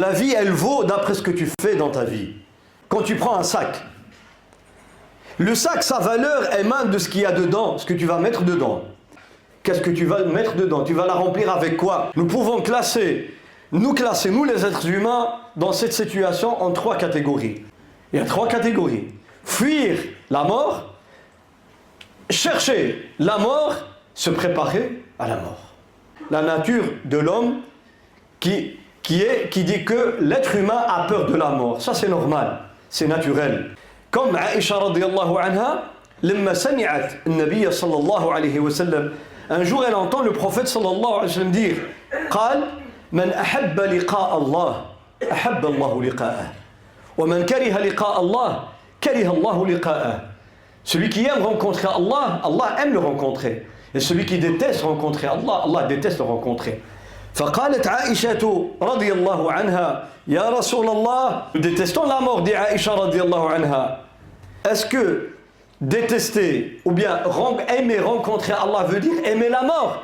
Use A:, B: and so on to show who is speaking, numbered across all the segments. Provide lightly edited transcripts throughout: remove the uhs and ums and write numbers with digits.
A: La vie, elle vaut d'après ce que tu fais dans ta vie. Quand tu prends un sac, le sac, sa valeur émane de ce qu'il y a dedans, ce que tu vas mettre dedans. Qu'est-ce que tu vas mettre dedans? Tu vas la remplir avec quoi? Nous pouvons nous les êtres humains, dans cette situation en 3 catégories. Il y a 3 catégories. Fuir la mort, chercher la mort, se préparer à la mort. La nature de l'homme qui dit que l'être humain a peur de la mort. Ça c'est normal, c'est naturel. Comme Aïcha radiyallahu anha, لما سمعت النبي صلى الله عليه وسلم, un jour elle entend le prophète sallallahu alayhi wa sallam dire, قال من أحب لقاء الله أحب الله لقاءه ومن كره لقاء الله كره الله لقاءه. Celui qui aime rencontrer Allah, Allah aime le rencontrer. Et celui qui déteste rencontrer Allah, Allah déteste le rencontrer. فقالت عائشة رضي الله عنها يا رسول الله, nous détestons la mort, dit Aïcha رضي الله عنها. Est-ce que détester ou bien aimer rencontrer Allah veut dire aimer la mort?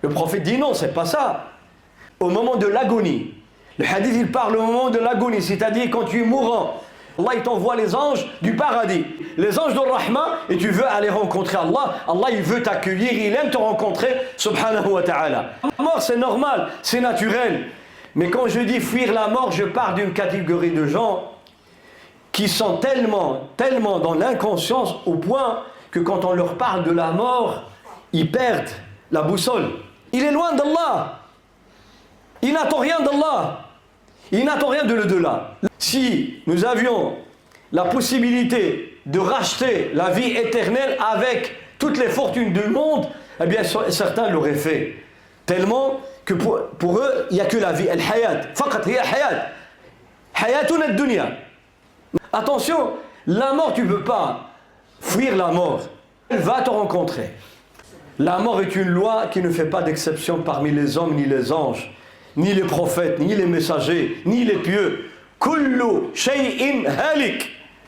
A: Le prophète dit non, c'est pas ça. Au moment de l'agonie, le hadith il parle au moment de l'agonie, c'est-à-dire quand tu es mourant, Allah il t'envoie les anges du paradis, les anges de Rahma, et tu veux aller rencontrer Allah. Allah il veut t'accueillir, il aime te rencontrer, subhanahu wa ta'ala. La mort c'est normal, c'est naturel. Mais quand je dis fuir la mort, je parle d'une catégorie de gens qui sont tellement dans l'inconscience au point que quand on leur parle de la mort, ils perdent la boussole. Il est loin d'Allah. Il n'attend rien d'Allah. Il n'attend rien de l'au-delà. Si nous avions la possibilité de racheter la vie éternelle avec toutes les fortunes du monde, eh bien certains l'auraient fait. Tellement que pour eux, il n'y a que la vie. Al-hayat. Faqat hiya hayat. Hayatun ad-dunya. Attention, la mort, tu ne peux pas fuir la mort. Elle va te rencontrer. La mort est une loi qui ne fait pas d'exception parmi les hommes ni les anges, ni les prophètes, ni les messagers, ni les pieux. Kullu shay'in halik.